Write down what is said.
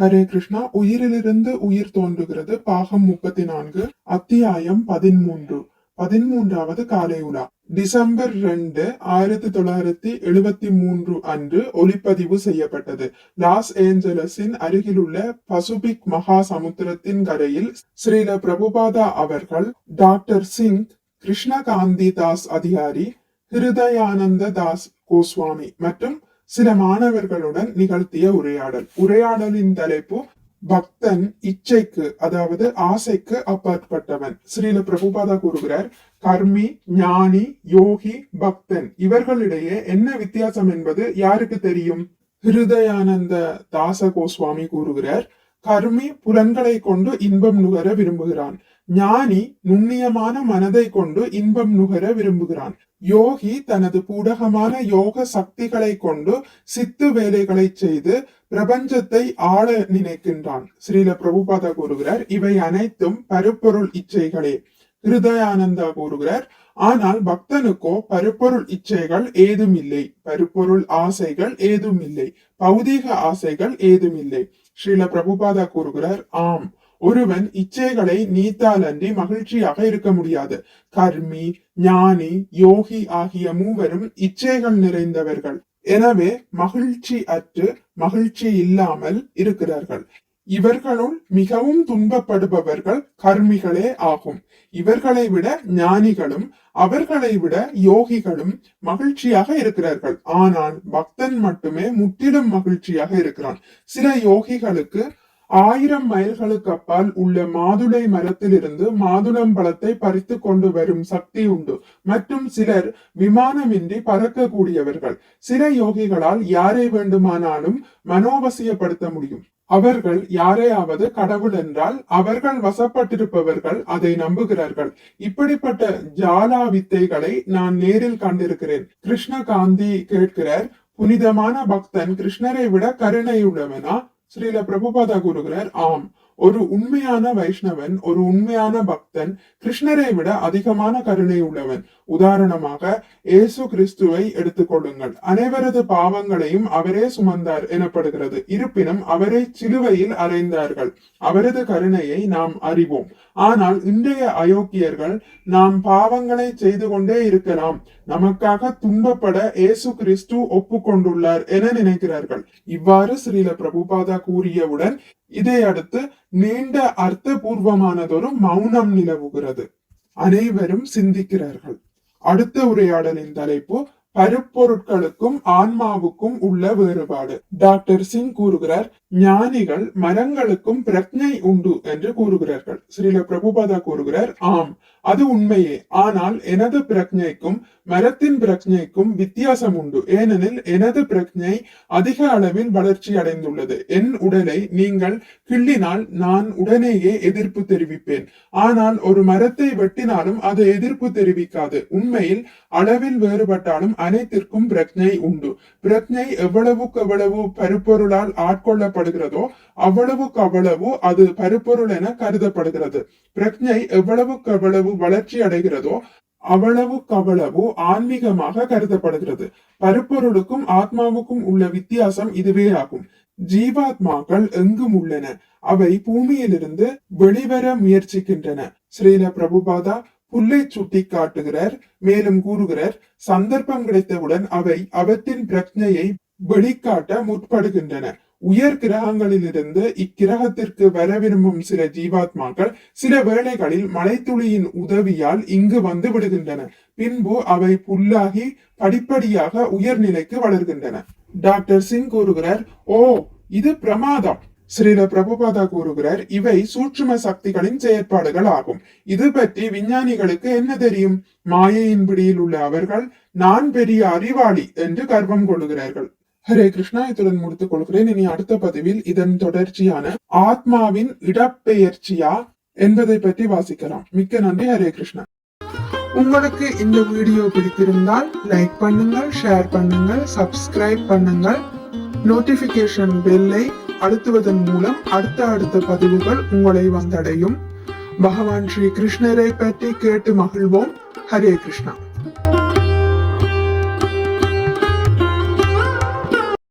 ஹரே கிருஷ்ணா. உயிரிலிருந்து உயிர் தோன்றுகிறது, பாகம் 34, அத்தியாயம் 13. 13வது காலை உலா. டிசம்பர் 2, 1973 அன்று ஒளிப்பதிவு செய்யப்பட்டது. லாஸ் ஏஞ்சலஸின் அருகிலுள்ள பசிபிக் மகா சமுத்திரத்தின் கரையில் ஸ்ரீல பிரபுபாதா அவர்கள், டாக்டர் சிங், கிருஷ்ணகாந்தி தாஸ் அதிகாரி, ஹிருதயானந்த தாஸ் கோஸ்வாமி மற்றும் சில மாணவர்களுடன் நிகழ்த்திய உரையாடல். உரையாடலின் தலைப்பு பக்தன் இச்சைக்கு, அதாவது ஆசைக்கு அப்பாற்பட்டவன். ஸ்ரீல பிரபுபாதா கூறுகிறார், கர்மி, ஞானி, யோகி, பக்தன் இவர்களிடையே என்ன வித்தியாசம் என்பது யாருக்கு தெரியும்? ஹிருதயானந்த தாச கோஸ்வாமி கூறுகிறார், கர்மி புலன்களை கொண்டு இன்பம் நுகர விரும்புகிறான். ஞானி நுண்ணியமான மனதை கொண்டு இன்பம் நுகர விரும்புகிறான். யோகி தனது பூடகமான யோக சக்திகளை கொண்டு சித்து வேலைகளை செய்து பிரபஞ்சத்தை ஆள நினைக்கின்றான். ஸ்ரீல பிரபுபாதா கூறுகிறார், இவை அனைத்தும் பருப்பொருள் இச்சைகளே. ஹிருதயானந்தா கூறுகிறார், ஆனால் பக்தனுக்கோ பருப்பொருள் இச்சைகள் ஏதும் இல்லை, பருப்பொருள் ஆசைகள் ஏதும் இல்லை, பௌதீக ஆசைகள் ஏதும் இல்லை. ஸ்ரீல பிரபுபாதா கூறுகிறார், ஆம், ஒருவன் இச்சைகளை நீத்தாலன்றி மகிழ்ச்சியாக இருக்க முடியாது. கர்மி, ஞானி, யோகி ஆகிய மூவரும் இச்சைகள் நிறைந்தவர்கள். எனவே மகிழ்ச்சி அற்று மகிழ்ச்சி இல்லாமல் இருக்கிறார்கள். இவர்களுள் மிகவும் துன்பப்படுபவர்கள் கர்மிகளே ஆகும். இவர்களை விட ஞானிகளும் அவர்களை விட யோகிகளும் மகிழ்ச்சியாக இருக்கிறார்கள். ஆனால் பக்தன் மட்டுமே முற்றிலும் மகிழ்ச்சியாக இருக்கிறான். சில யோகிகளுக்கு 1000 மைல்களுக்கு அப்பால் உள்ள மாதுளை மரத்திலிருந்து மாதுளம் பழத்தை பறித்து கொண்டு வரும் சக்தி உண்டு. மற்றும் சிலர் விமானமின்றி பறக்கக்கூடியவர்கள். சில யோகிகளால் யாரை வேண்டுமானாலும் மனோவசியப்படுத்த முடியும். அவர்கள் யாரையாவது கடவுள் என்றால் அவர்கள் வசப்பட்டிருப்பவர்கள் அதை நம்புகிறார்கள். இப்படிப்பட்ட ஜாலா வித்தைகளை நான் நேரில் கண்டிருக்கிறேன். கிருஷ்ணகாந்தி கேட்கிறார், புனிதமான பக்தன் கிருஷ்ணரை விட கருணை உள்ளவனா? ஸ்ரீல பிரபுபாதா கூறுகிறார், ஆம், ஒரு உண்மையான வைஷ்ணவன், ஒரு உண்மையான பக்தன் கிருஷ்ணரை விட அதிகமான கருணை உள்ளவன். உதாரணமாக இயேசு கிறிஸ்துவை எடுத்துக்கொள்ளுங்கள். அனைவரது பாவங்களையும் அவரே சுமந்தார் எனப்படுகிறது. இருப்பினும் அவரை சிலுவையில் அறைந்தார்கள். அவரது கருணையை நாம் அறிவோம். ஆனால் இன்றைய அயோக்கியர்கள், நாம் பாவங்களை செய்து கொண்டே இருக்கலாம், நமக்காக துன்பப்பட இயேசு கிறிஸ்து ஒப்புக்கொண்டுள்ளார் என நினைக்கிறார்கள். இவ்வாறு ஸ்ரீல பிரபுபாதா கூறியவுடன் இதை அடுத்து நீண்ட அர்த்தபூர்வமானதொரு மௌனம் நிலவுகிறது. அனைவரும் சிந்திக்கிறார்கள். அடுத்த உரையாடலின் தலைப்பு பருப்பொருட்களுக்கும் ஆன்மாவுக்கும் உள்ள வேறுபாடு. டாக்டர் சிங் கூறுகிறார், ஞானிகள் மரங்களுக்கும் பிரக்ஞை உண்டு என்று கூறுகிறார்கள். ஸ்ரீல பிரபுபாதா கூறுகிறார், ஆம், அது உண்மையே. ஆனால் எனது பிரக்ஞைக்கும் மரத்தின் பிரக்ஞைக்கும் வித்தியாசம் உண்டு. ஏனெனில் எனது பிரக்ஞை அதிக அளவில் வளர்ச்சி அடைந்துள்ளது. என் உடலை நீங்கள் கிள்ளினால் நான் உடனேயே எதிர்ப்பு தெரிவிப்பேன். ஆனால் ஒரு மரத்தை வெட்டினாலும் அது எதிர்ப்பு தெரிவிக்காது. உண்மையில் அளவில் வேறுபட்டாலும் அனைத்திற்கும் பிரக்ஞை உண்டு. பிரக்ஞை எவ்வளவுக்கு எவ்வளவு பருப்பொருளால் ஆட்கொள்ளப்படுகிறதோ அவ்வளவுக்கு அவ்வளவு அது பருப்பொருள் என கருதப்படுகிறது. பிரக்ஞை எவ்வளவுக்கு எவ்வளவு வளர்ச்சி அடைகிறதோ அவ்வளவுக்கு அவ்வளவு ஆன்மீகமாக கருதப்படுகிறது. பருப்பொருளுக்கும் ஆத்மாவுக்கும் உள்ள வித்தியாசம் இதுவே ஆகும். ஜீவாத்மாக்கள் எங்கும் உள்ளன. அவை பூமியிலிருந்து வெளிவர முயற்சிக்கின்றன. ஸ்ரீல பிரபுபாதா புல்லை சுட்டி காட்டுகிறார். மேலும் கூறுகிறார், சந்தர்ப்பம் கிடைத்தவுடன் அவை அவற்றின் பிரக்ஞையை வெளிக்காட்ட முற்படுகின்றன. உயர் கிரகங்களிலிருந்து இக்கிரகத்திற்கு வர விரும்பும் சில ஜீவாத்மாக்கள் சில வேளைகளில் மழைத்துளியின் உதவியால் இங்கு வந்து விடுகின்றன. பின்பு அவை புல்லாகி படிப்படியாக உயர்நிலைக்கு வளர்கின்றன. டாக்டர் சிங் கூறுகிறார், ஓ, இது பிரமாதம். ஸ்ரீல பிரபுபாதா கூறுகிறார், இவை சூட்சும சக்திகளின் செயற்பாடுகள் ஆகும். இது பற்றி விஞ்ஞானிகளுக்கு என்ன தெரியும்? மாயையின் பிடியில் உள்ள அவர்கள் நான் பெரிய அறிவாளி என்று கர்வம் கொள்ளுகிறார்கள். ஹரே கிருஷ்ணா. இத்துடன் முடித்துக் கொள்கிறேன். இனி அடுத்த பதிவில் இதன் தொடர்ச்சியான ஆத்மாவின் இடப்பெயர்ச்சியா என்பதை பற்றி வாசிக்கலாம். மிக்க நன்றி. ஹரே கிருஷ்ணா. உங்களுக்கு இந்த வீடியோ பிடித்திருந்தால் லைக் பண்ணுங்கள், ஷேர் பண்ணுங்கள், சப்ஸ்கிரைப் பண்ணுங்கள். நோட்டிபிகேஷன் பெல்லை அழுத்துவதன் மூலம் அடுத்த பதிவுகள் உங்களை வந்தடையும். பகவான் ஸ்ரீ கிருஷ்ணரை பற்றி கேட்டு மகிழ்வோம். ஹரே கிருஷ்ணா.